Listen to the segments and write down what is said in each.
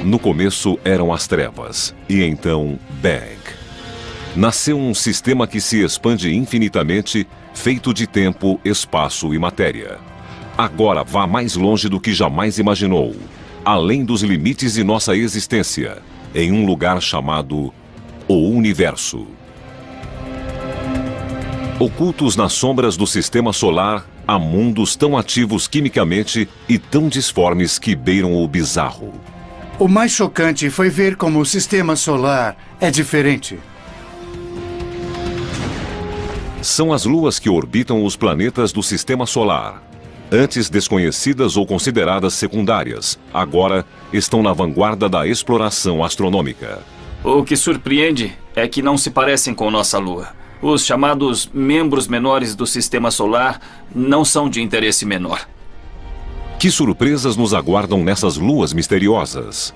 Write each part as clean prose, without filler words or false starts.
No começo eram as trevas, e então Bang. Nasceu um sistema que se expande infinitamente, feito de tempo, espaço e matéria. Agora vá mais longe do que jamais imaginou, além dos limites de nossa existência, em um lugar chamado o Universo. Ocultos nas sombras do sistema solar, há mundos tão ativos quimicamente e tão disformes que beiram o bizarro. O mais chocante foi ver como o sistema solar é diferente. São as luas que orbitam os planetas do sistema solar. Antes desconhecidas ou consideradas secundárias, agora estão na vanguarda da exploração astronômica. O que surpreende é que não se parecem com nossa Lua. Os chamados membros menores do sistema solar não são de interesse menor. Que surpresas nos aguardam nessas luas misteriosas?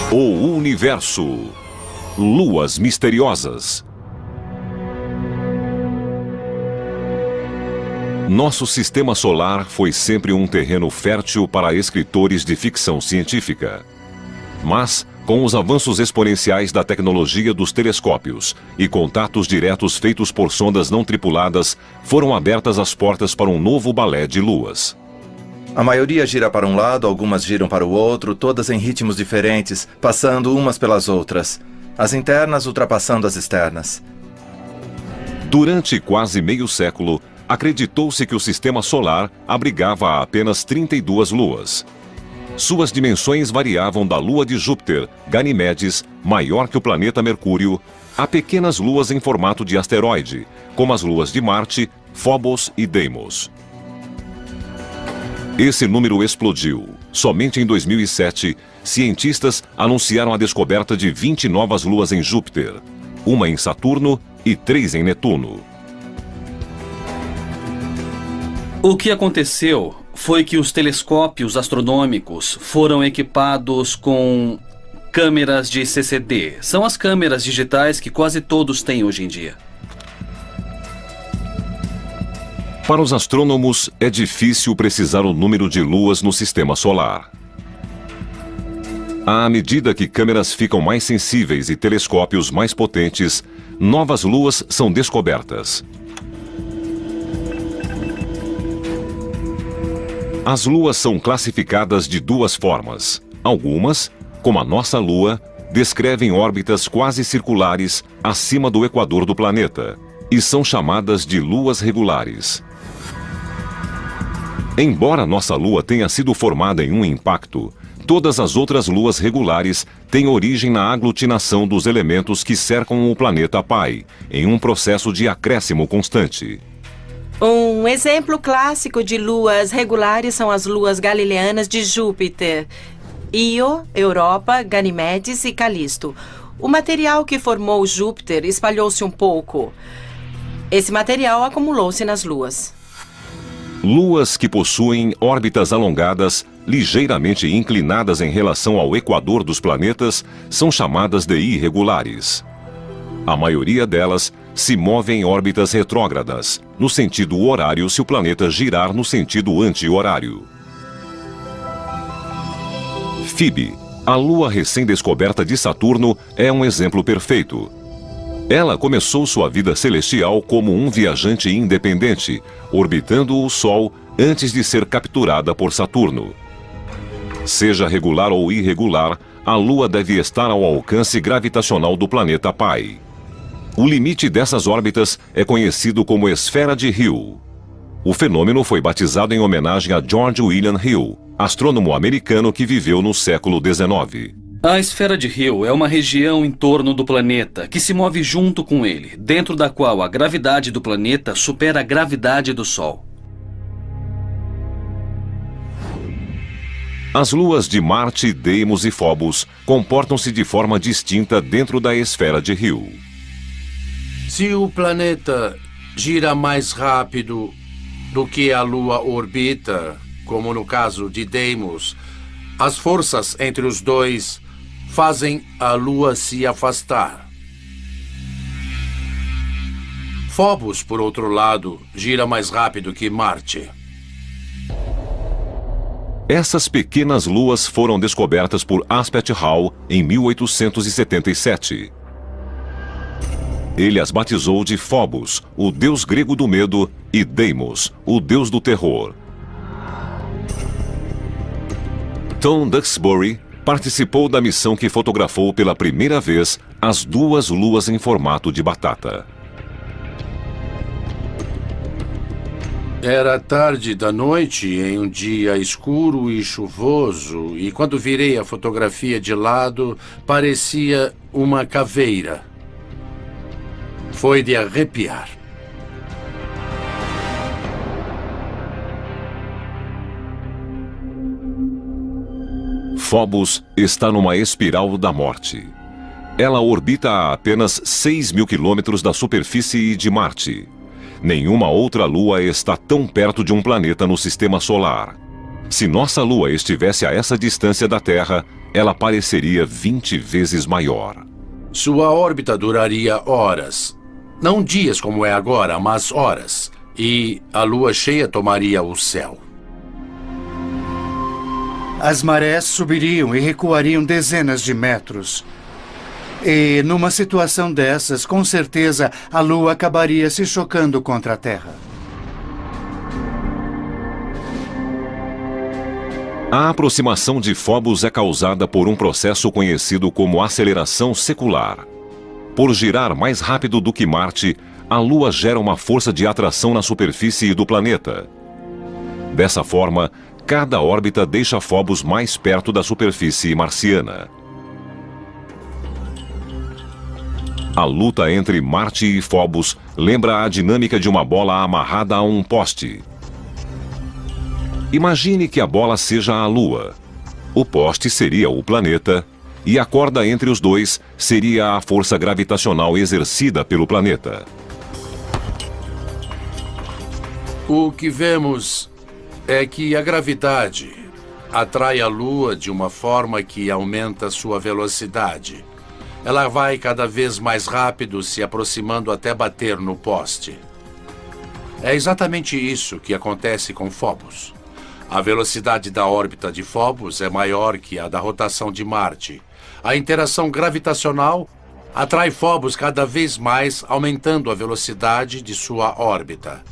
O Universo. Luas misteriosas. Nosso sistema solar foi sempre um terreno fértil para escritores de ficção científica. Mas, com os avanços exponenciais da tecnologia dos telescópios e contatos diretos feitos por sondas não tripuladas, foram abertas as portas para um novo balé de luas. A maioria gira para um lado, algumas giram para o outro, todas em ritmos diferentes, passando umas pelas outras. As internas ultrapassando as externas. Durante quase meio século, acreditou-se que o sistema solar abrigava apenas 32 luas. Suas dimensões variavam da lua de Júpiter, Ganimedes, maior que o planeta Mercúrio, a pequenas luas em formato de asteroide, como as luas de Marte, Phobos e Deimos. Esse número explodiu. Somente em 2007, cientistas anunciaram a descoberta de 20 novas luas em Júpiter, uma em Saturno e 3 em Netuno. O que aconteceu foi que os telescópios astronômicos foram equipados com câmeras de CCD. São as câmeras digitais que quase todos têm hoje em dia. Para os astrônomos, é difícil precisar o número de luas no sistema solar. À medida que câmeras ficam mais sensíveis e telescópios mais potentes, novas luas são descobertas. As luas são classificadas de duas formas. Algumas, como a nossa Lua, descrevem órbitas quase circulares acima do equador do planeta e são chamadas de luas regulares. Embora nossa Lua tenha sido formada em um impacto, todas as outras luas regulares têm origem na aglutinação dos elementos que cercam o planeta pai, em um processo de acréscimo constante. Um exemplo clássico de luas regulares são as luas galileanas de Júpiter, Io, Europa, Ganimedes e Calisto. O material que formou Júpiter espalhou-se um pouco. Esse material acumulou-se nas luas. Luas que possuem órbitas alongadas, ligeiramente inclinadas em relação ao equador dos planetas, são chamadas de irregulares. A maioria delas se move em órbitas retrógradas, no sentido horário se o planeta girar no sentido anti-horário. Phoebe, a lua recém-descoberta de Saturno, é um exemplo perfeito. Ela começou sua vida celestial como um viajante independente, orbitando o Sol antes de ser capturada por Saturno. Seja regular ou irregular, a Lua deve estar ao alcance gravitacional do planeta pai. O limite dessas órbitas é conhecido como esfera de Hill. O fenômeno foi batizado em homenagem a George William Hill, astrônomo americano que viveu no século XIX. A esfera de Hill é uma região em torno do planeta que se move junto com ele, dentro da qual a gravidade do planeta supera a gravidade do Sol. As luas de Marte, Deimos e Phobos comportam-se de forma distinta dentro da esfera de Hill. Se o planeta gira mais rápido do que a Lua orbita, como no caso de Deimos, as forças entre os dois fazem a Lua se afastar. Phobos, por outro lado, gira mais rápido que Marte. Essas pequenas luas foram descobertas por Aspet Hall em 1877. Ele as batizou de Phobos, o deus grego do medo, e Deimos, o deus do terror. Tom Duxbury participou da missão que fotografou pela primeira vez as duas luas em formato de batata. Era tarde da noite, em um dia escuro e chuvoso, e quando virei a fotografia de lado, parecia uma caveira. Foi de arrepiar. Phobos está numa espiral da morte. Ela orbita a apenas 6.000 quilômetros da superfície de Marte. Nenhuma outra lua está tão perto de um planeta no sistema solar. Se nossa lua estivesse a essa distância da Terra, ela pareceria 20 vezes maior. Sua órbita duraria horas. Não dias como é agora, mas horas. E a lua cheia tomaria o céu. As marés subiriam e recuariam dezenas de metros. E, numa situação dessas, com certeza, a Lua acabaria se chocando contra a Terra. A aproximação de Phobos é causada por um processo conhecido como aceleração secular. Por girar mais rápido do que Marte, a Lua gera uma força de atração na superfície do planeta. Dessa forma, cada órbita deixa Phobos mais perto da superfície marciana. A luta entre Marte e Phobos lembra a dinâmica de uma bola amarrada a um poste. Imagine que a bola seja a Lua. O poste seria o planeta e a corda entre os dois seria a força gravitacional exercida pelo planeta. O que vemos é que a gravidade atrai a Lua de uma forma que aumenta sua velocidade. Ela vai cada vez mais rápido, se aproximando até bater no poste. É exatamente isso que acontece com Phobos. A velocidade da órbita de Phobos é maior que a da rotação de Marte. A interação gravitacional atrai Phobos cada vez mais, aumentando a velocidade de sua órbita.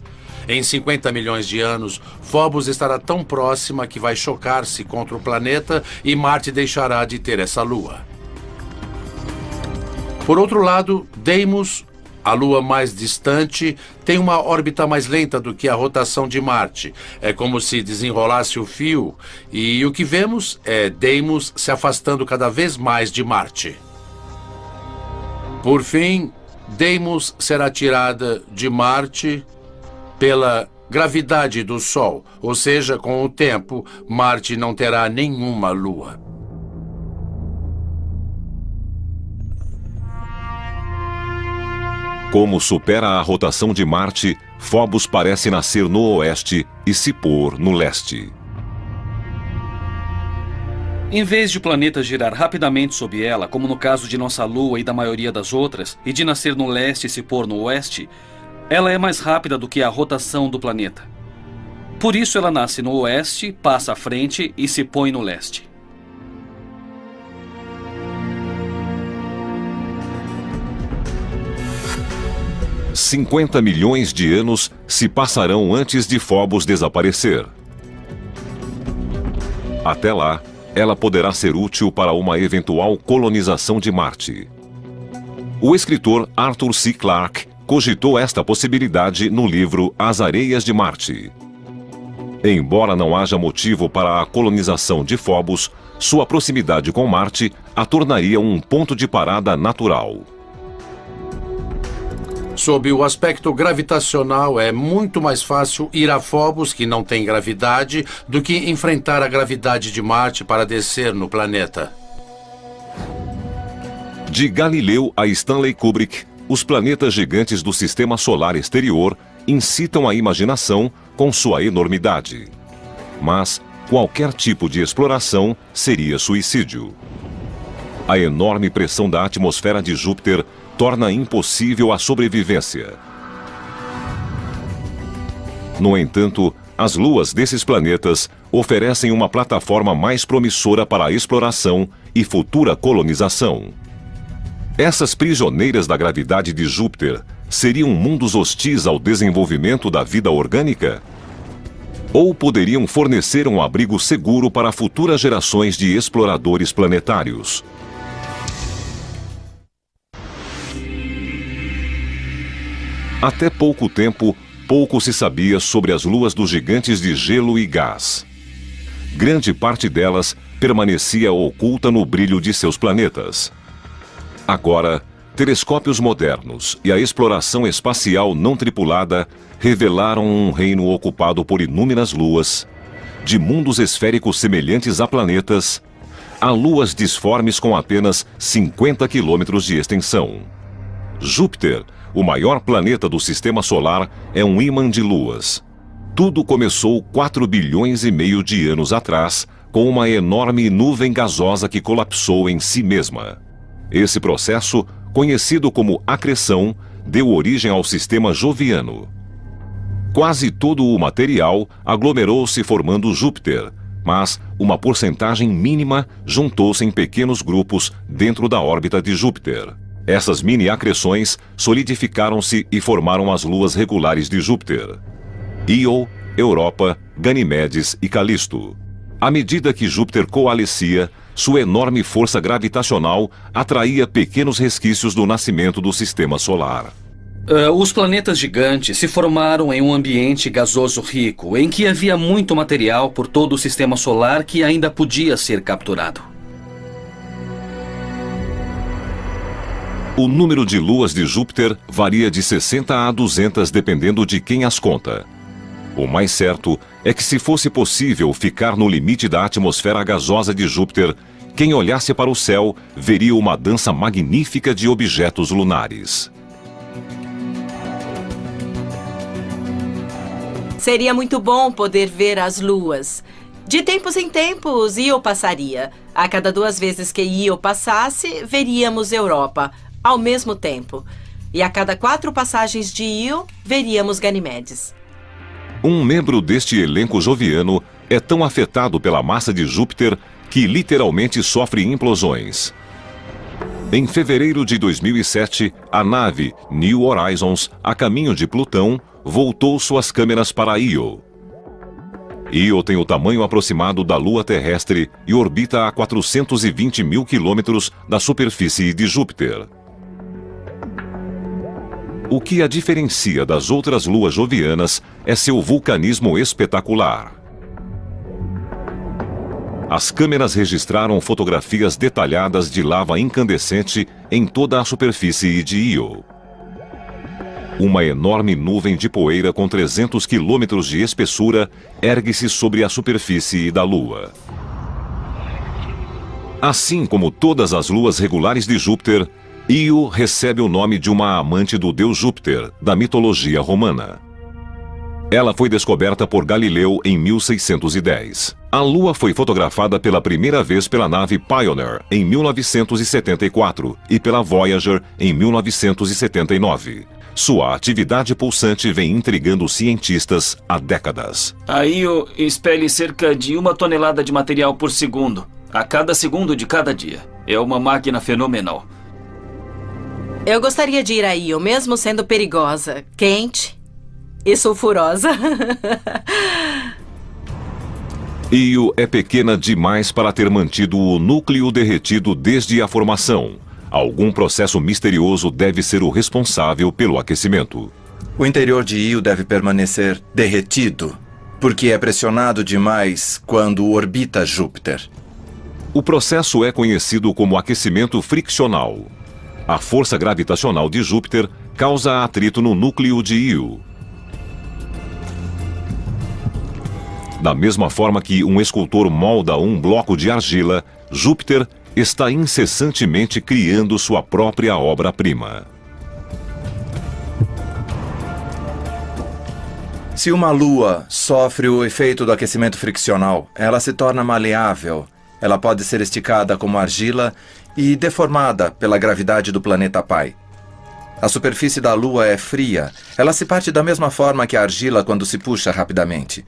Em 50 milhões de anos, Phobos estará tão próxima que vai chocar-se contra o planeta e Marte deixará de ter essa lua. Por outro lado, Deimos, a lua mais distante, tem uma órbita mais lenta do que a rotação de Marte. É como se desenrolasse o fio, e o que vemos é Deimos se afastando cada vez mais de Marte. Por fim, Deimos será tirada de Marte pela gravidade do Sol, ou seja, com o tempo, Marte não terá nenhuma lua. Como supera a rotação de Marte, Phobos parece nascer no oeste e se pôr no leste. Em vez de o planeta girar rapidamente sob ela, como no caso de nossa Lua e da maioria das outras, e de nascer no leste e se pôr no oeste, ela é mais rápida do que a rotação do planeta. Por isso ela nasce no oeste, passa à frente e se põe no leste. $50 milhões de anos se passarão antes de Phobos desaparecer. Até lá, ela poderá ser útil para uma eventual colonização de Marte. O escritor Arthur C. Clarke cogitou esta possibilidade no livro As Areias de Marte. Embora não haja motivo para a colonização de Phobos, sua proximidade com Marte a tornaria um ponto de parada natural. Sob o aspecto gravitacional, é muito mais fácil ir a Phobos, que não tem gravidade, do que enfrentar a gravidade de Marte para descer no planeta. De Galileu a Stanley Kubrick, os planetas gigantes do sistema solar exterior incitam a imaginação com sua enormidade. Mas qualquer tipo de exploração seria suicídio. A enorme pressão da atmosfera de Júpiter torna impossível a sobrevivência. No entanto, as luas desses planetas oferecem uma plataforma mais promissora para a exploração e futura colonização. Essas prisioneiras da gravidade de Júpiter seriam mundos hostis ao desenvolvimento da vida orgânica? Ou poderiam fornecer um abrigo seguro para futuras gerações de exploradores planetários? Até pouco tempo, pouco se sabia sobre as luas dos gigantes de gelo e gás. Grande parte delas permanecia oculta no brilho de seus planetas. Agora, telescópios modernos e a exploração espacial não tripulada revelaram um reino ocupado por inúmeras luas, de mundos esféricos semelhantes a planetas, a luas disformes com apenas 50 quilômetros de extensão. Júpiter, o maior planeta do Sistema Solar, é um ímã de luas. Tudo começou 4 bilhões e meio de anos atrás, com uma enorme nuvem gasosa que colapsou em si mesma. Esse processo, conhecido como acreção, deu origem ao sistema joviano. Quase todo o material aglomerou-se formando Júpiter, mas uma porcentagem mínima juntou-se em pequenos grupos dentro da órbita de Júpiter. Essas mini-acreções solidificaram-se e formaram as luas regulares de Júpiter: Io, Europa, Ganimedes e Calisto. À medida que Júpiter coalescia, sua enorme força gravitacional atraía pequenos resquícios do nascimento do Sistema Solar. Os planetas gigantes se formaram em um ambiente gasoso rico, em que havia muito material por todo o Sistema Solar que ainda podia ser capturado. O número de luas de Júpiter varia de 60 a 200 dependendo de quem as conta. O mais certo é que, se fosse possível ficar no limite da atmosfera gasosa de Júpiter, quem olhasse para o céu veria uma dança magnífica de objetos lunares. Seria muito bom poder ver as luas. De tempos em tempos, Io passaria. A cada 2 vezes que Io passasse, veríamos Europa ao mesmo tempo. E a cada 4 passagens de Io, veríamos Ganimedes. Um membro deste elenco joviano é tão afetado pela massa de Júpiter que literalmente sofre implosões. Em fevereiro de 2007, a nave New Horizons, a caminho de Plutão, voltou suas câmeras para Io. Io tem o tamanho aproximado da Lua terrestre e orbita a 420 mil quilômetros da superfície de Júpiter. O que a diferencia das outras luas jovianas é seu vulcanismo espetacular. As câmeras registraram fotografias detalhadas de lava incandescente em toda a superfície de Io. Uma enorme nuvem de poeira com 300 quilômetros de espessura ergue-se sobre a superfície da Lua. Assim como todas as luas regulares de Júpiter, Io recebe o nome de uma amante do deus Júpiter, da mitologia romana. Ela foi descoberta por Galileu em 1610. A Lua foi fotografada pela primeira vez pela nave Pioneer em 1974 e pela Voyager em 1979. Sua atividade pulsante vem intrigando cientistas há décadas. A Io expele cerca de 1 tonelada de material por segundo, a cada segundo de cada dia. É uma máquina fenomenal. Eu gostaria de ir a Io, mesmo sendo perigosa, quente e sulfurosa. Io é pequena demais para ter mantido o núcleo derretido desde a formação. Algum processo misterioso deve ser o responsável pelo aquecimento. O interior de Io deve permanecer derretido, porque é pressionado demais quando orbita Júpiter. O processo é conhecido como aquecimento friccional. A força gravitacional de Júpiter causa atrito no núcleo de Io. Da mesma forma que um escultor molda um bloco de argila, Júpiter está incessantemente criando sua própria obra-prima. Se uma lua sofre o efeito do aquecimento friccional, ela se torna maleável. Ela pode ser esticada como argila e deformada pela gravidade do planeta pai. A superfície da Lua é fria. Ela se parte da mesma forma que a argila quando se puxa rapidamente.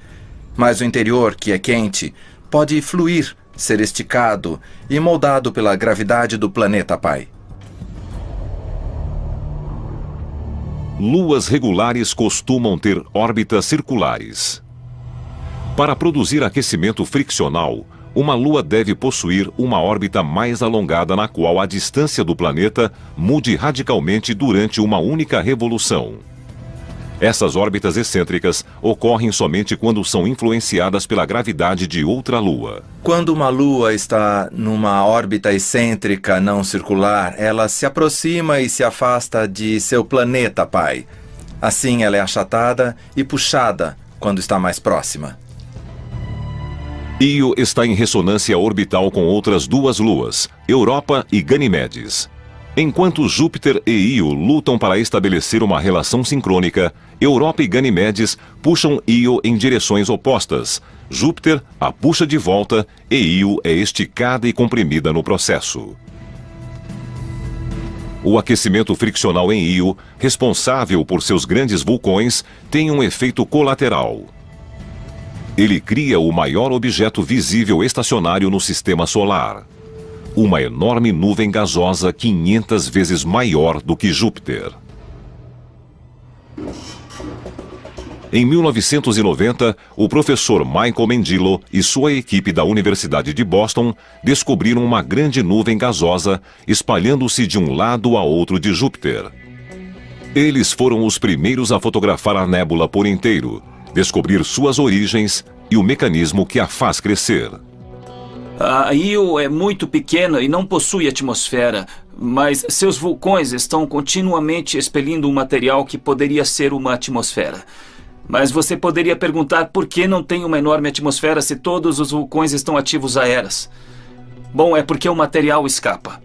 Mas o interior, que é quente, pode fluir, ser esticado e moldado pela gravidade do planeta pai. Luas regulares costumam ter órbitas circulares. Para produzir aquecimento friccional, uma lua deve possuir uma órbita mais alongada na qual a distância do planeta mude radicalmente durante uma única revolução. Essas órbitas excêntricas ocorrem somente quando são influenciadas pela gravidade de outra lua. Quando uma lua está numa órbita excêntrica não circular, ela se aproxima e se afasta de seu planeta pai. Assim, ela é achatada e puxada quando está mais próxima. Io está em ressonância orbital com outras duas luas, Europa e Ganimedes. Enquanto Júpiter e Io lutam para estabelecer uma relação sincrônica, Europa e Ganimedes puxam Io em direções opostas. Júpiter a puxa de volta e Io é esticada e comprimida no processo. O aquecimento friccional em Io, responsável por seus grandes vulcões, tem um efeito colateral. Ele cria o maior objeto visível estacionário no sistema solar. Uma enorme nuvem gasosa 500 vezes maior do que Júpiter. Em 1990, o professor Michael Mendilo e sua equipe da Universidade de Boston descobriram uma grande nuvem gasosa espalhando-se de um lado a outro de Júpiter. Eles foram os primeiros a fotografar a nébula por inteiro, descobrir suas origens e o mecanismo que a faz crescer. A Io é muito pequena e não possui atmosfera, mas seus vulcões estão continuamente expelindo um material que poderia ser uma atmosfera. Mas você poderia perguntar por que não tem uma enorme atmosfera se todos os vulcões estão ativos há eras. Bom, é porque o material escapa.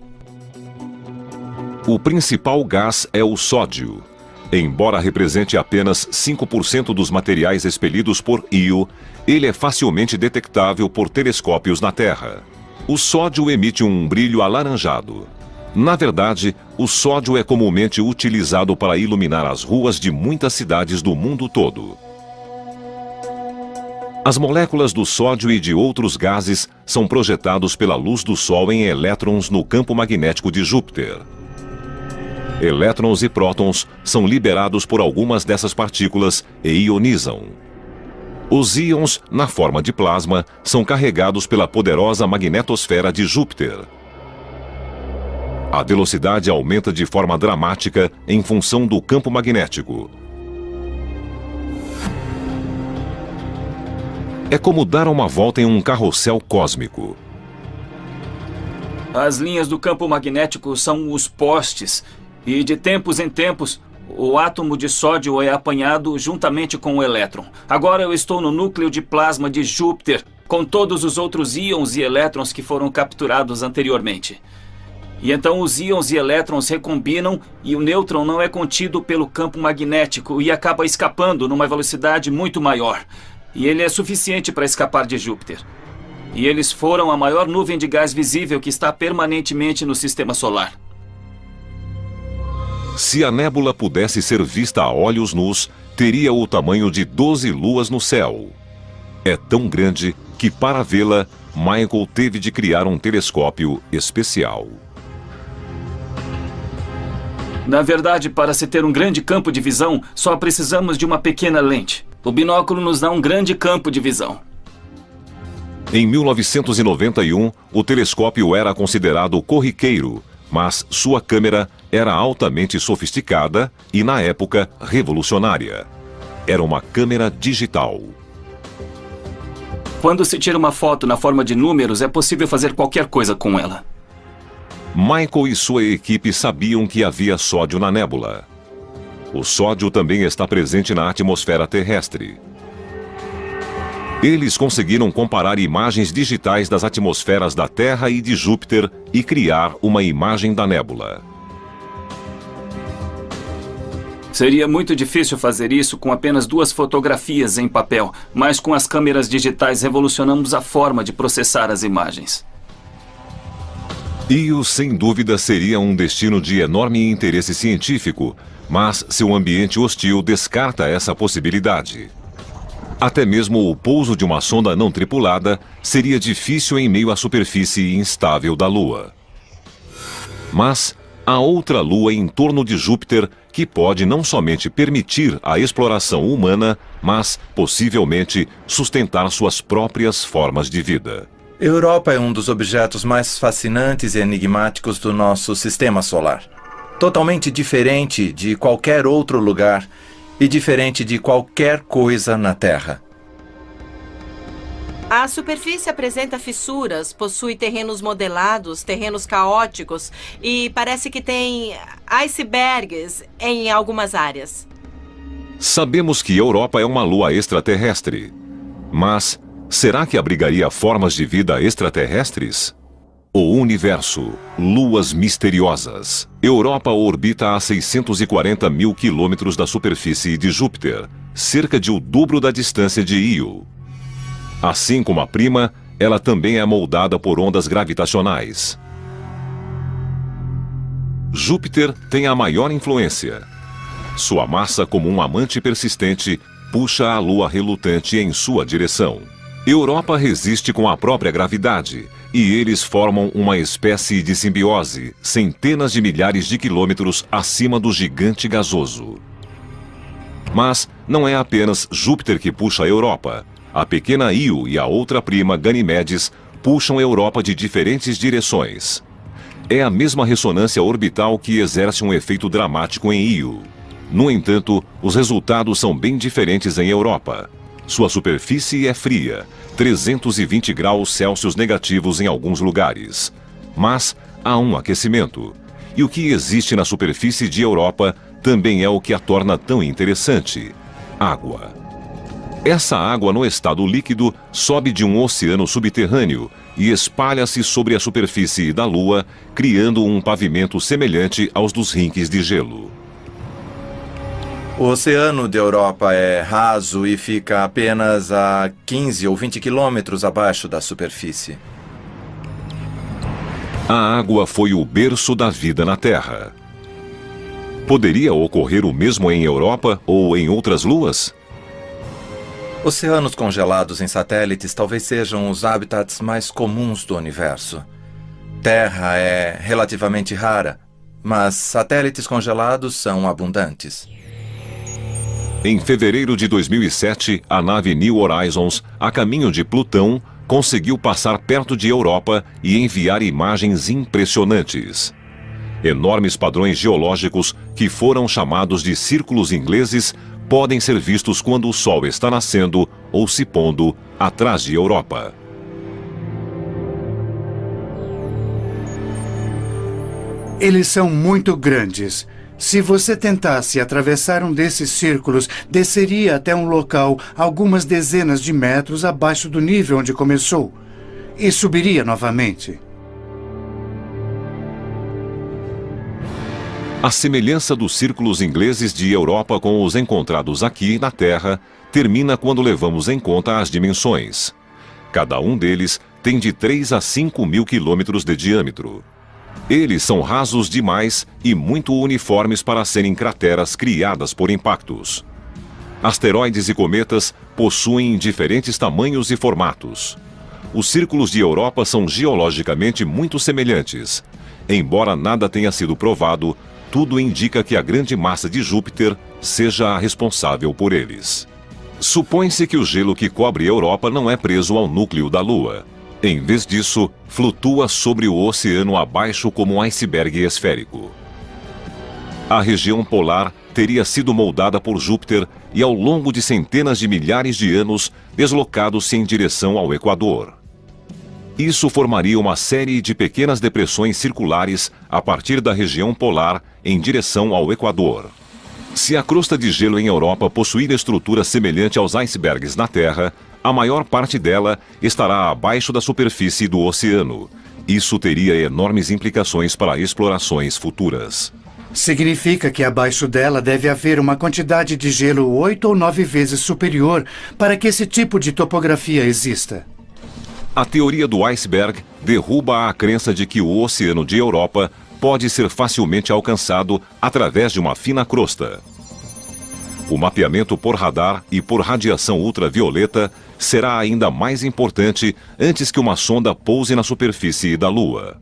O principal gás é o sódio. Embora represente apenas 5% dos materiais expelidos por Io, ele é facilmente detectável por telescópios na Terra. O sódio emite um brilho alaranjado. Na verdade, o sódio é comumente utilizado para iluminar as ruas de muitas cidades do mundo todo. As moléculas do sódio e de outros gases são projetados pela luz do Sol em elétrons no campo magnético de Júpiter. Elétrons e prótons são liberados por algumas dessas partículas e ionizam. Os íons, na forma de plasma, são carregados pela poderosa magnetosfera de Júpiter. A velocidade aumenta de forma dramática em função do campo magnético. É como dar uma volta em um carrossel cósmico. As linhas do campo magnético são os postes, e de tempos em tempos, o átomo de sódio é apanhado juntamente com o elétron. Agora eu estou no núcleo de plasma de Júpiter, com todos os outros íons e elétrons que foram capturados anteriormente. E então os íons e elétrons recombinam e o nêutron não é contido pelo campo magnético e acaba escapando numa velocidade muito maior. E ele é suficiente para escapar de Júpiter. E eles foram a maior nuvem de gás visível que está permanentemente no sistema solar. Se a nébula pudesse ser vista a olhos nus, teria o tamanho de 12 luas no céu. É tão grande que, para vê-la, Michael teve de criar um telescópio especial. Na verdade, para se ter um grande campo de visão, só precisamos de uma pequena lente. O binóculo nos dá um grande campo de visão. Em 1991, o telescópio era considerado corriqueiro, mas sua câmera era altamente sofisticada e, na época, revolucionária. Era uma câmera digital. Quando se tira uma foto na forma de números, é possível fazer qualquer coisa com ela. Michael e sua equipe sabiam que havia sódio na nébula. O sódio também está presente na atmosfera terrestre. Eles conseguiram comparar imagens digitais das atmosferas da Terra e de Júpiter e criar uma imagem da nébula. Seria muito difícil fazer isso com apenas 2 fotografias em papel, mas com as câmeras digitais revolucionamos a forma de processar as imagens. Io, sem dúvida, seria um destino de enorme interesse científico, mas seu ambiente hostil descarta essa possibilidade. Até mesmo o pouso de uma sonda não tripulada seria difícil em meio à superfície instável da Lua. Mas há outra Lua em torno de Júpiter que pode não somente permitir a exploração humana, mas, possivelmente, sustentar suas próprias formas de vida. Europa é um dos objetos mais fascinantes e enigmáticos do nosso sistema solar. Totalmente diferente de qualquer outro lugar e diferente de qualquer coisa na Terra. A superfície apresenta fissuras, possui terrenos modelados, terrenos caóticos e parece que tem icebergs em algumas áreas. Sabemos que Europa é uma lua extraterrestre, mas será que abrigaria formas de vida extraterrestres? O universo, luas misteriosas. Europa orbita a 640 mil quilômetros da superfície de Júpiter, cerca de o dobro da distância de Io. Assim como a prima, ela também é moldada por ondas gravitacionais. Júpiter tem a maior influência. Sua massa, como um amante persistente, puxa a Lua relutante em sua direção. Europa resiste com a própria gravidade, e eles formam uma espécie de simbiose, centenas de milhares de quilômetros acima do gigante gasoso. Mas não é apenas Júpiter que puxa a Europa. A pequena Io e a outra prima, Ganimedes, puxam a Europa de diferentes direções. É a mesma ressonância orbital que exerce um efeito dramático em Io. No entanto, os resultados são bem diferentes em Europa. Sua superfície é fria, 320 graus Celsius negativos em alguns lugares. Mas há um aquecimento. E o que existe na superfície de Europa também é o que a torna tão interessante: água. Essa água no estado líquido sobe de um oceano subterrâneo e espalha-se sobre a superfície da Lua, criando um pavimento semelhante aos dos rinques de gelo. O oceano da Europa é raso e fica apenas a 15 ou 20 quilômetros abaixo da superfície. A água foi o berço da vida na Terra. Poderia ocorrer o mesmo em Europa ou em outras luas? Oceanos congelados em satélites talvez sejam os habitats mais comuns do universo. Terra é relativamente rara, mas satélites congelados são abundantes. Em fevereiro de 2007, a nave New Horizons, a caminho de Plutão, conseguiu passar perto de Europa e enviar imagens impressionantes. Enormes padrões geológicos, que foram chamados de círculos ingleses, podem ser vistos quando o Sol está nascendo ou se pondo atrás de Europa. Eles são muito grandes. Se você tentasse atravessar um desses círculos, desceria até um local algumas dezenas de metros abaixo do nível onde começou e subiria novamente. A semelhança dos círculos ingleses de Europa com os encontrados aqui na Terra termina quando levamos em conta as dimensões. Cada um deles tem de 3 a 5 mil quilômetros de diâmetro. Eles são rasos demais e muito uniformes para serem crateras criadas por impactos. Asteroides e cometas possuem diferentes tamanhos e formatos. Os círculos de Europa são geologicamente muito semelhantes. Embora nada tenha sido provado, tudo indica que a grande massa de Júpiter seja a responsável por eles. Supõe-se que o gelo que cobre a Europa não é preso ao núcleo da Lua. Em vez disso, flutua sobre o oceano abaixo como um iceberg esférico. A região polar teria sido moldada por Júpiter e, ao longo de centenas de milhares de anos, deslocado-se em direção ao Equador. Isso formaria uma série de pequenas depressões circulares a partir da região polar em direção ao Equador. Se a crosta de gelo em Europa possuir estrutura semelhante aos icebergs na Terra, a maior parte dela estará abaixo da superfície do oceano. Isso teria enormes implicações para explorações futuras. Significa que abaixo dela deve haver uma quantidade de gelo 8 ou 9 vezes superior para que esse tipo de topografia exista. A teoria do iceberg derruba a crença de que o oceano de Europa pode ser facilmente alcançado através de uma fina crosta. O mapeamento por radar e por radiação ultravioleta será ainda mais importante antes que uma sonda pouse na superfície da Lua.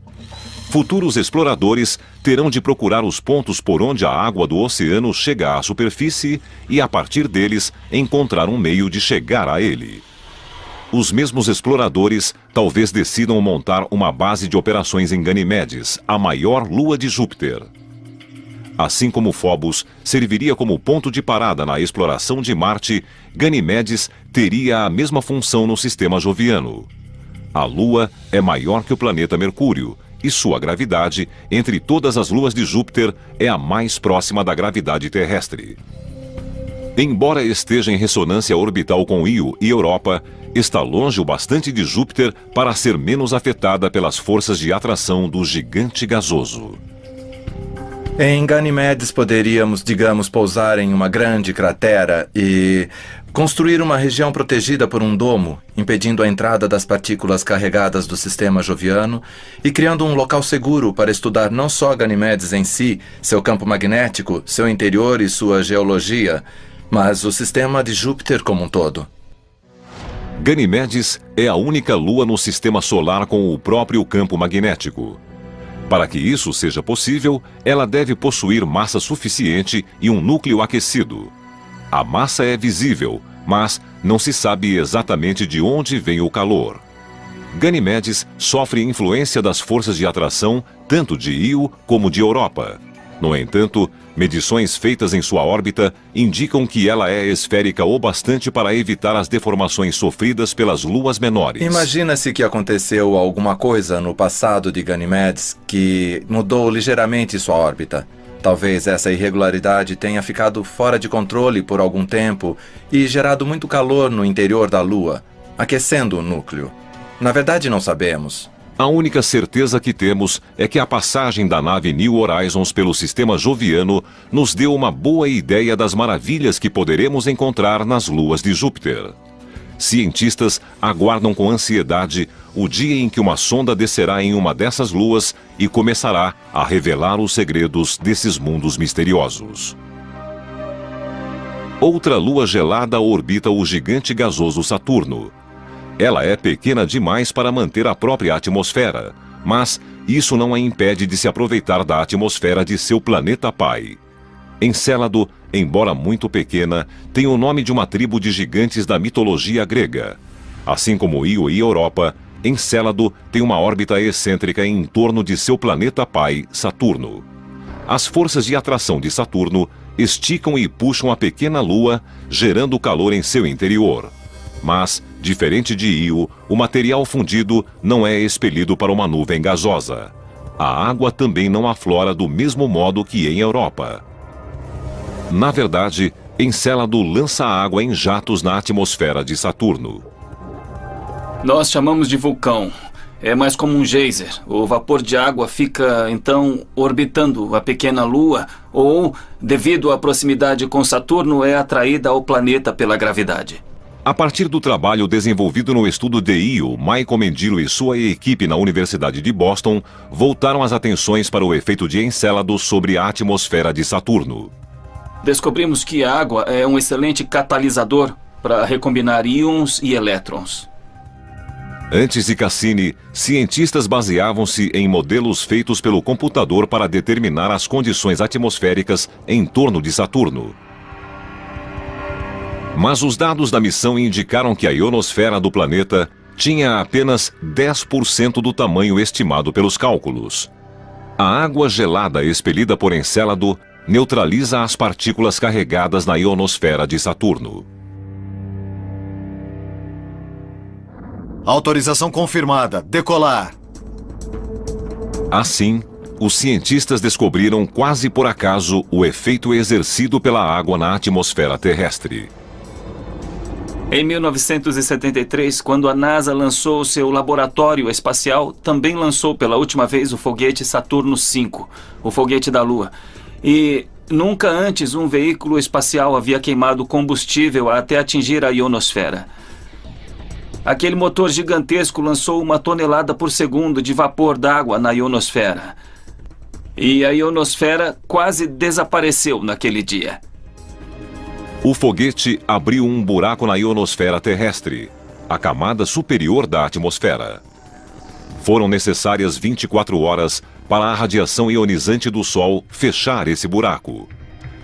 Futuros exploradores terão de procurar os pontos por onde a água do oceano chega à superfície e, a partir deles, encontrar um meio de chegar a ele. Os mesmos exploradores talvez decidam montar uma base de operações em Ganimedes, a maior lua de Júpiter. Assim como Phobos serviria como ponto de parada na exploração de Marte, Ganimedes teria a mesma função no sistema joviano. A Lua é maior que o planeta Mercúrio e sua gravidade, entre todas as luas de Júpiter, é a mais próxima da gravidade terrestre. Embora esteja em ressonância orbital com Io e Europa, está longe o bastante de Júpiter para ser menos afetada pelas forças de atração do gigante gasoso. Em Ganimedes poderíamos, digamos, pousar em uma grande cratera e construir uma região protegida por um domo, impedindo a entrada das partículas carregadas do sistema joviano e criando um local seguro para estudar não só Ganimedes em si, seu campo magnético, seu interior e sua geologia, mas o sistema de Júpiter como um todo. Ganimedes é a única lua no sistema solar com o próprio campo magnético. Para que isso seja possível, ela deve possuir massa suficiente e um núcleo aquecido. A massa é visível, mas não se sabe exatamente de onde vem o calor. Ganimedes sofre influência das forças de atração tanto de Io como de Europa. No entanto, medições feitas em sua órbita indicam que ela é esférica o bastante para evitar as deformações sofridas pelas luas menores. Imagina-se que aconteceu alguma coisa no passado de Ganimedes que mudou ligeiramente sua órbita. Talvez essa irregularidade tenha ficado fora de controle por algum tempo e gerado muito calor no interior da Lua, aquecendo o núcleo. Na verdade, não sabemos. A única certeza que temos é que a passagem da nave New Horizons pelo sistema joviano nos deu uma boa ideia das maravilhas que poderemos encontrar nas luas de Júpiter. Cientistas aguardam com ansiedade o dia em que uma sonda descerá em uma dessas luas e começará a revelar os segredos desses mundos misteriosos. Outra lua gelada orbita o gigante gasoso Saturno. Ela é pequena demais para manter a própria atmosfera, mas isso não a impede de se aproveitar da atmosfera de seu planeta pai. Encélado, embora muito pequena, tem o nome de uma tribo de gigantes da mitologia grega. Assim como Io e Europa, Encélado tem uma órbita excêntrica em torno de seu planeta pai, Saturno. As forças de atração de Saturno esticam e puxam a pequena lua, gerando calor em seu interior. Mas, diferente de Io, o material fundido não é expelido para uma nuvem gasosa. A água também não aflora do mesmo modo que em Europa. Na verdade, Encélado lança água em jatos na atmosfera de Saturno. Nós chamamos de vulcão. É mais como um geyser. O vapor de água fica, então, orbitando a pequena Lua ou, devido à proximidade com Saturno, é atraída ao planeta pela gravidade. A partir do trabalho desenvolvido no estudo de Io, Michael Mendilo e sua equipe na Universidade de Boston voltaram as atenções para o efeito de Encélado sobre a atmosfera de Saturno. Descobrimos que a água é um excelente catalisador para recombinar íons e elétrons. Antes de Cassini, cientistas baseavam-se em modelos feitos pelo computador para determinar as condições atmosféricas em torno de Saturno. Mas os dados da missão indicaram que a ionosfera do planeta tinha apenas 10% do tamanho estimado pelos cálculos. A água gelada expelida por Encélado neutraliza as partículas carregadas na ionosfera de Saturno. Autorização confirmada. Decolar. Assim, os cientistas descobriram quase por acaso o efeito exercido pela água na atmosfera terrestre. Em 1973, quando a NASA lançou seu laboratório espacial, também lançou pela última vez o foguete Saturno V, o foguete da Lua. E nunca antes um veículo espacial havia queimado combustível até atingir a ionosfera. Aquele motor gigantesco lançou 1 tonelada por segundo de vapor d'água na ionosfera. E a ionosfera quase desapareceu naquele dia. O foguete abriu um buraco na ionosfera terrestre, a camada superior da atmosfera. Foram necessárias 24 horas para a radiação ionizante do Sol fechar esse buraco.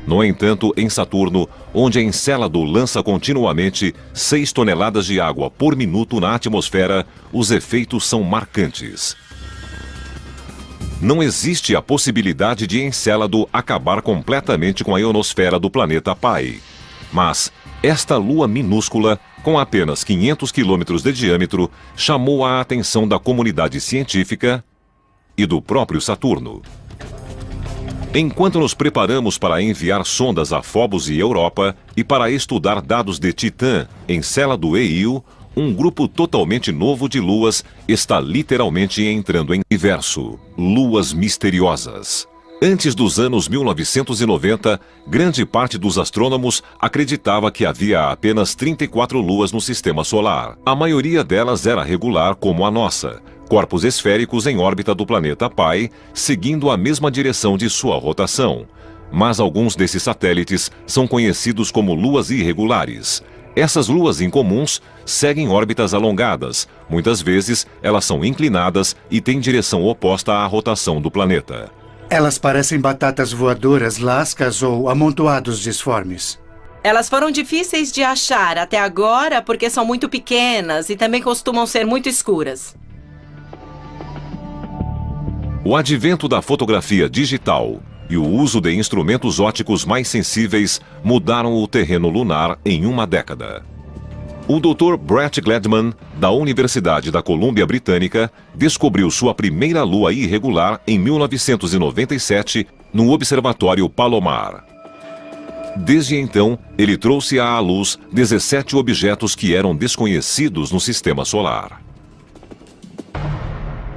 No entanto, em Saturno, onde Encélado lança continuamente 6 toneladas de água por minuto na atmosfera, os efeitos são marcantes. Não existe a possibilidade de Encélado acabar completamente com a ionosfera do planeta pai. Mas esta lua minúscula, com apenas 500 quilômetros de diâmetro, chamou a atenção da comunidade científica e do próprio Saturno. Enquanto nos preparamos para enviar sondas a Phobos e Europa e para estudar dados de Titã, Encélado e Io, um grupo totalmente novo de luas está literalmente entrando em universo. Luas misteriosas. Antes dos anos 1990, grande parte dos astrônomos acreditava que havia apenas 34 luas no sistema solar. A maioria delas era regular como a nossa, corpos esféricos em órbita do planeta pai, seguindo a mesma direção de sua rotação. Mas alguns desses satélites são conhecidos como luas irregulares. Essas luas incomuns seguem órbitas alongadas. Muitas vezes, elas são inclinadas e têm direção oposta à rotação do planeta. Elas parecem batatas voadoras, lascas ou amontoados disformes. Elas foram difíceis de achar até agora porque são muito pequenas e também costumam ser muito escuras. O advento da fotografia digital e o uso de instrumentos ópticos mais sensíveis mudaram o terreno lunar em uma década. O Dr. Brett Gladman, da Universidade da Colômbia Britânica, descobriu sua primeira lua irregular em 1997 no Observatório Palomar. Desde então, ele trouxe à luz 17 objetos que eram desconhecidos no sistema solar.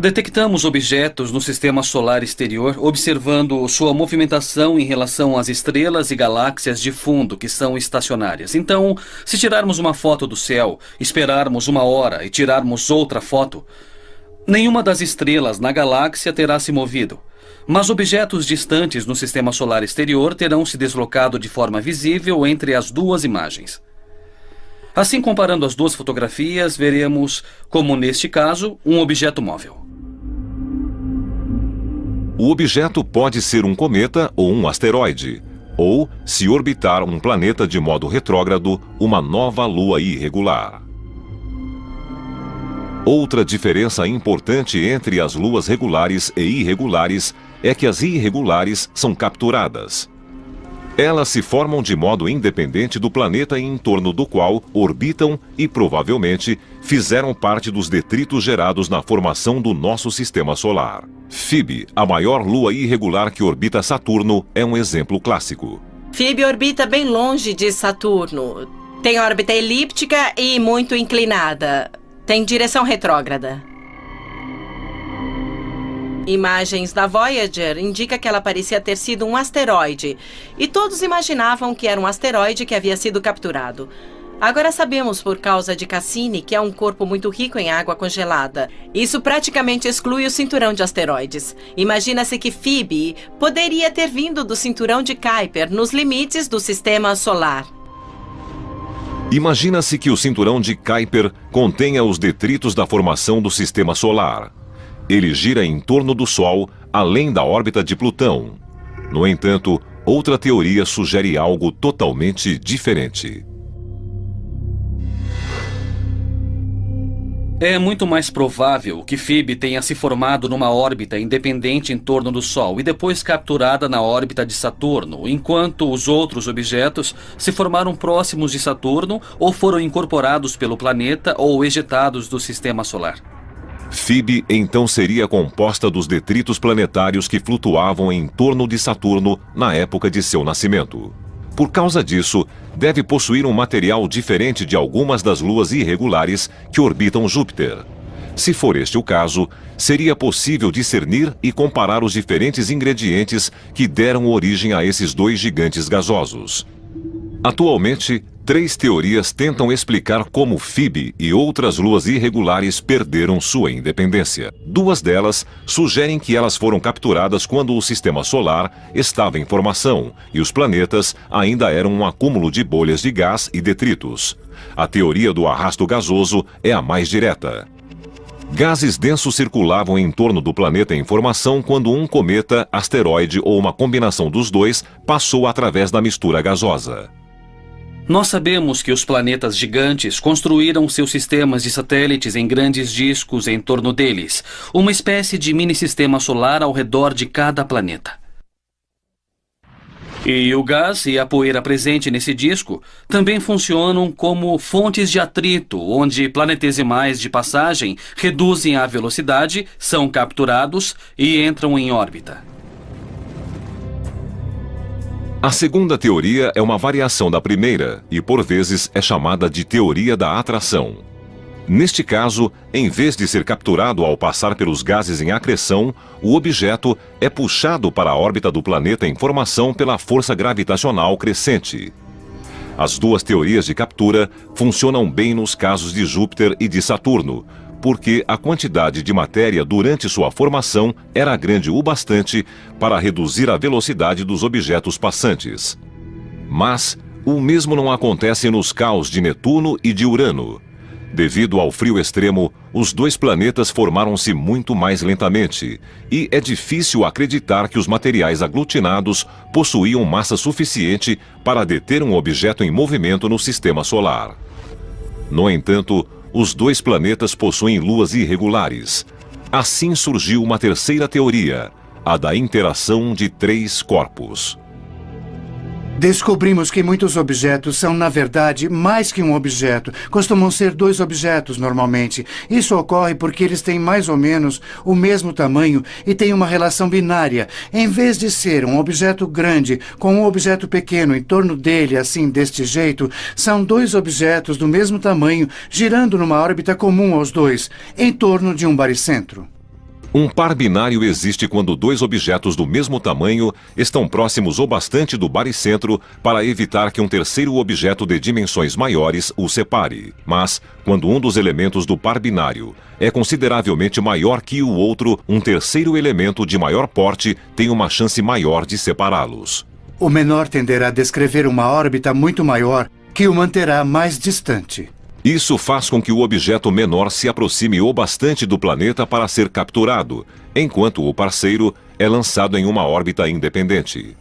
Detectamos objetos no sistema solar exterior, observando sua movimentação em relação às estrelas e galáxias de fundo, que são estacionárias. Então, se tirarmos uma foto do céu, esperarmos 1 hora e tirarmos outra foto, nenhuma das estrelas na galáxia terá se movido. Mas objetos distantes no sistema solar exterior terão se deslocado de forma visível entre as duas imagens. Assim, comparando as duas fotografias, veremos, como neste caso, um objeto móvel. O objeto pode ser um cometa ou um asteroide, ou, se orbitar um planeta de modo retrógrado, uma nova lua irregular. Outra diferença importante entre as luas regulares e irregulares é que as irregulares são capturadas. Elas se formam de modo independente do planeta em torno do qual orbitam e, provavelmente, fizeram parte dos detritos gerados na formação do nosso sistema solar. Phoebe, a maior lua irregular que orbita Saturno, é um exemplo clássico. Phoebe orbita bem longe de Saturno. Tem órbita elíptica e muito inclinada. Tem direção retrógrada. Imagens da Voyager indicam que ela parecia ter sido um asteroide, e todos imaginavam que era um asteroide que havia sido capturado. Agora sabemos, por causa de Cassini, que é um corpo muito rico em água congelada. Isso praticamente exclui o cinturão de asteroides. Imagina-se que Phoebe poderia ter vindo do cinturão de Kuiper, nos limites do sistema solar. Imagina-se que o cinturão de Kuiper contenha os detritos da formação do sistema solar. Ele gira em torno do Sol, além da órbita de Plutão. No entanto, outra teoria sugere algo totalmente diferente. É muito mais provável que Phoebe tenha se formado numa órbita independente em torno do Sol e depois capturada na órbita de Saturno, enquanto os outros objetos se formaram próximos de Saturno ou foram incorporados pelo planeta ou ejetados do sistema solar. Phoebe então seria composta dos detritos planetários que flutuavam em torno de Saturno na época de seu nascimento. Por causa disso, deve possuir um material diferente de algumas das luas irregulares que orbitam Júpiter. Se for este o caso, seria possível discernir e comparar os diferentes ingredientes que deram origem a esses dois gigantes gasosos. Atualmente, 3 teorias tentam explicar como Phoebe e outras luas irregulares perderam sua independência. 2 delas sugerem que elas foram capturadas quando o sistema solar estava em formação e os planetas ainda eram um acúmulo de bolhas de gás e detritos. A teoria do arrasto gasoso é a mais direta. Gases densos circulavam em torno do planeta em formação quando um cometa, asteroide ou uma combinação dos dois passou através da mistura gasosa. Nós sabemos que os planetas gigantes construíram seus sistemas de satélites em grandes discos em torno deles, uma espécie de mini-sistema solar ao redor de cada planeta. E o gás e a poeira presente nesse disco também funcionam como fontes de atrito, onde planetesimais de passagem reduzem a velocidade, são capturados e entram em órbita. A segunda teoria é uma variação da primeira e, por vezes, é chamada de teoria da atração. Neste caso, em vez de ser capturado ao passar pelos gases em acreção, o objeto é puxado para a órbita do planeta em formação pela força gravitacional crescente. As 2 teorias de captura funcionam bem nos casos de Júpiter e de Saturno, porque a quantidade de matéria durante sua formação era grande o bastante para reduzir a velocidade dos objetos passantes. Mas o mesmo não acontece nos caos de Netuno e de Urano. Devido ao frio extremo, os 2 planetas formaram-se muito mais lentamente, e é difícil acreditar que os materiais aglutinados possuíam massa suficiente para deter um objeto em movimento no sistema solar. No entanto, os 2 planetas possuem luas irregulares. Assim surgiu uma terceira teoria, a da interação de 3 corpos. Descobrimos que muitos objetos são, na verdade, mais que um objeto. Costumam ser 2 objetos, normalmente. Isso ocorre porque eles têm mais ou menos o mesmo tamanho e têm uma relação binária. Em vez de ser um objeto grande com um objeto pequeno em torno dele, assim, deste jeito, são 2 objetos do mesmo tamanho girando numa órbita comum aos 2, em torno de um baricentro. Um par binário existe quando 2 objetos do mesmo tamanho estão próximos o bastante do baricentro para evitar que um terceiro objeto de dimensões maiores os separe. Mas, quando um dos elementos do par binário é consideravelmente maior que o outro, um terceiro elemento de maior porte tem uma chance maior de separá-los. O menor tenderá a descrever uma órbita muito maior que o manterá mais distante. Isso faz com que o objeto menor se aproxime o bastante do planeta para ser capturado, enquanto o parceiro é lançado em uma órbita independente.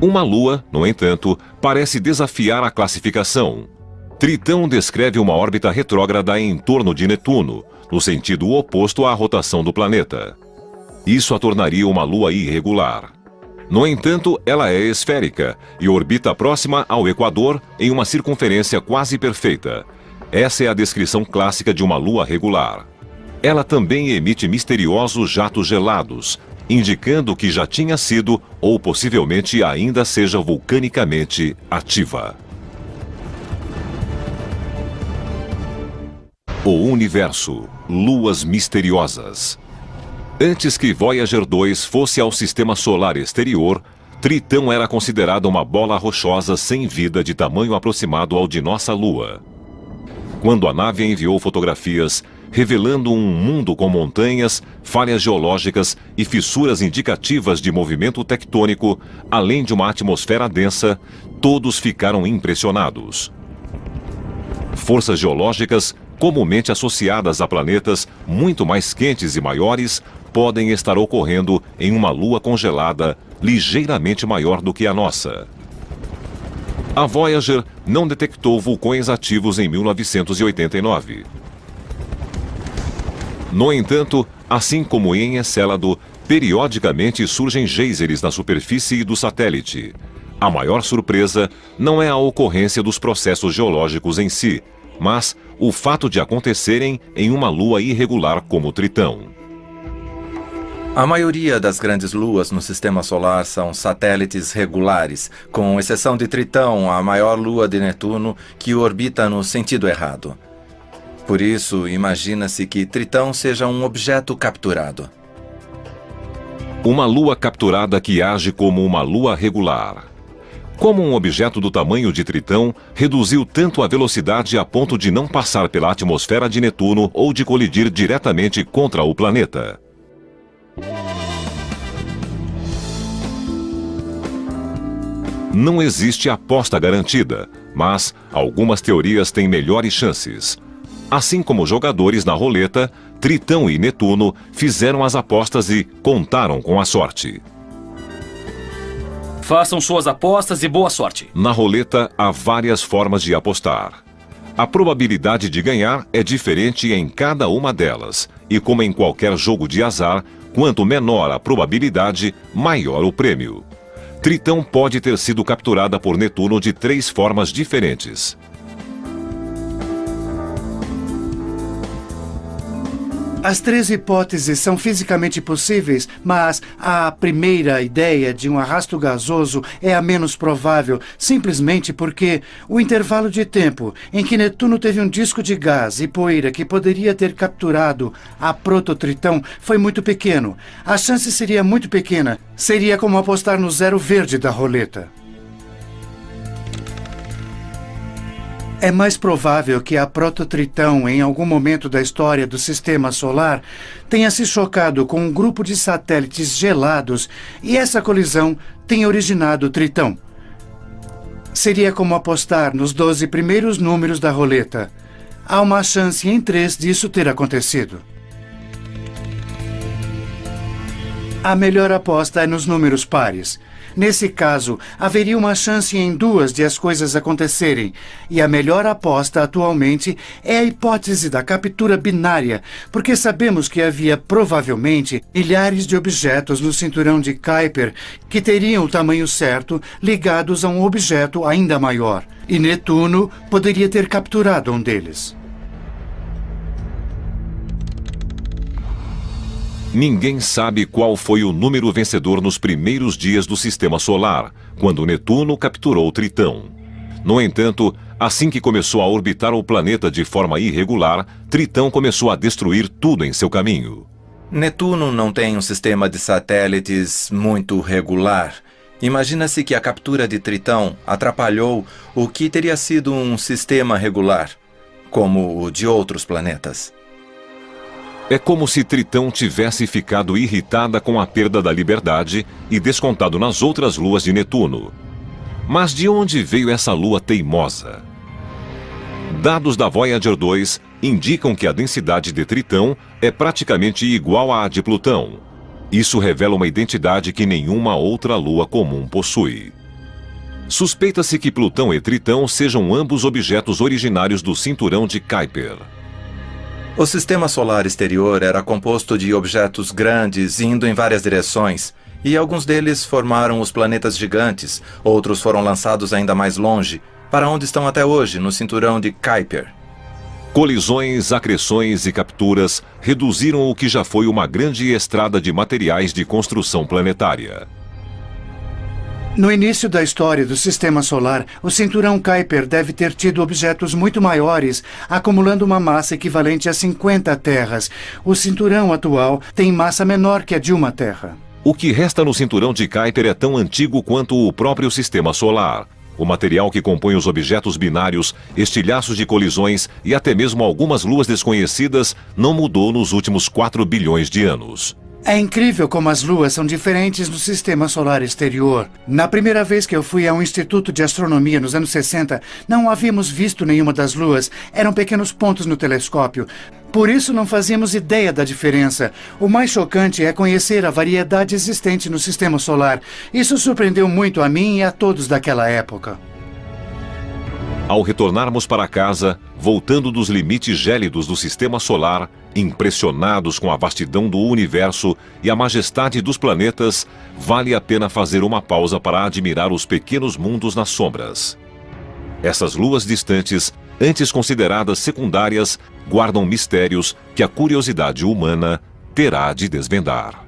Uma lua, no entanto, parece desafiar a classificação. Tritão descreve uma órbita retrógrada em torno de Netuno, no sentido oposto à rotação do planeta. Isso a tornaria uma lua irregular. No entanto, ela é esférica e orbita próxima ao Equador em uma circunferência quase perfeita. Essa é a descrição clássica de uma lua regular. Ela também emite misteriosos jatos gelados, indicando que já tinha sido ou possivelmente ainda seja vulcanicamente ativa. O Universo. Luas misteriosas. Antes que Voyager 2 fosse ao sistema solar exterior, Tritão era considerada uma bola rochosa sem vida de tamanho aproximado ao de nossa Lua. Quando a nave enviou fotografias revelando um mundo com montanhas, falhas geológicas e fissuras indicativas de movimento tectônico, além de uma atmosfera densa, todos ficaram impressionados. Forças geológicas, comumente associadas a planetas muito mais quentes e maiores, podem estar ocorrendo em uma lua congelada ligeiramente maior do que a nossa. A Voyager não detectou vulcões ativos em 1989. No entanto, assim como em Encélado, periodicamente surgem geysers na superfície do satélite. A maior surpresa não é a ocorrência dos processos geológicos em si, mas o fato de acontecerem em uma lua irregular como Tritão. A maioria das grandes luas no sistema solar são satélites regulares, com exceção de Tritão, a maior lua de Netuno, que orbita no sentido errado. Por isso, imagina-se que Tritão seja um objeto capturado. Uma lua capturada que age como uma lua regular. Como um objeto do tamanho de Tritão reduziu tanto a velocidade a ponto de não passar pela atmosfera de Netuno ou de colidir diretamente contra o planeta. Não existe aposta garantida, mas algumas teorias têm melhores chances. Assim como jogadores na roleta, Tritão e Netuno fizeram as apostas e contaram com a sorte. Façam suas apostas e boa sorte. Na roleta, há várias formas de apostar. A probabilidade de ganhar é diferente em cada uma delas, e como em qualquer jogo de azar, quanto menor a probabilidade, maior o prêmio. Tritão pode ter sido capturada por Netuno de 3 formas diferentes. As 3 hipóteses são fisicamente possíveis, mas a primeira ideia de um arrasto gasoso é a menos provável, simplesmente porque o intervalo de tempo em que Netuno teve um disco de gás e poeira que poderia ter capturado a prototritão foi muito pequeno. A chance seria muito pequena. Seria como apostar no zero verde da roleta. É mais provável que a prototritão, em algum momento da história do Sistema Solar, tenha se chocado com um grupo de satélites gelados e essa colisão tenha originado o Tritão. Seria como apostar nos 12 primeiros números da roleta. Há uma chance em 3 disso ter acontecido. A melhor aposta é nos números pares. Nesse caso, haveria uma chance em 2 de as coisas acontecerem, e a melhor aposta atualmente é a hipótese da captura binária, porque sabemos que havia provavelmente milhares de objetos no cinturão de Kuiper que teriam o tamanho certo ligados a um objeto ainda maior, e Netuno poderia ter capturado um deles. Ninguém sabe qual foi o número vencedor nos primeiros dias do Sistema Solar, quando Netuno capturou Tritão. No entanto, assim que começou a orbitar o planeta de forma irregular, Tritão começou a destruir tudo em seu caminho. Netuno não tem um sistema de satélites muito regular. Imagina-se que a captura de Tritão atrapalhou o que teria sido um sistema regular, como o de outros planetas. É como se Tritão tivesse ficado irritada com a perda da liberdade e descontado nas outras luas de Netuno. Mas de onde veio essa lua teimosa? Dados da Voyager 2 indicam que a densidade de Tritão é praticamente igual à de Plutão. Isso revela uma identidade que nenhuma outra lua comum possui. Suspeita-se que Plutão e Tritão sejam ambos objetos originários do cinturão de Kuiper. O sistema solar exterior era composto de objetos grandes indo em várias direções, e alguns deles formaram os planetas gigantes, outros foram lançados ainda mais longe, para onde estão até hoje, no cinturão de Kuiper. Colisões, acreções e capturas reduziram o que já foi uma grande estrada de materiais de construção planetária. No início da história do Sistema Solar, o cinturão Kuiper deve ter tido objetos muito maiores, acumulando uma massa equivalente a 50 terras. O cinturão atual tem massa menor que a de uma terra. O que resta no cinturão de Kuiper é tão antigo quanto o próprio Sistema Solar. O material que compõe os objetos binários, estilhaços de colisões e até mesmo algumas luas desconhecidas não mudou nos últimos 4 bilhões de anos. É incrível como as luas são diferentes no Sistema Solar exterior. Na primeira vez que eu fui a um instituto de astronomia nos anos 60, não havíamos visto nenhuma das luas. Eram pequenos pontos no telescópio. Por isso não fazíamos ideia da diferença. O mais chocante é conhecer a variedade existente no Sistema Solar. Isso surpreendeu muito a mim e a todos daquela época. Ao retornarmos para casa, voltando dos limites gélidos do Sistema Solar, impressionados com a vastidão do universo e a majestade dos planetas, vale a pena fazer uma pausa para admirar os pequenos mundos nas sombras. Essas luas distantes, antes consideradas secundárias, guardam mistérios que a curiosidade humana terá de desvendar.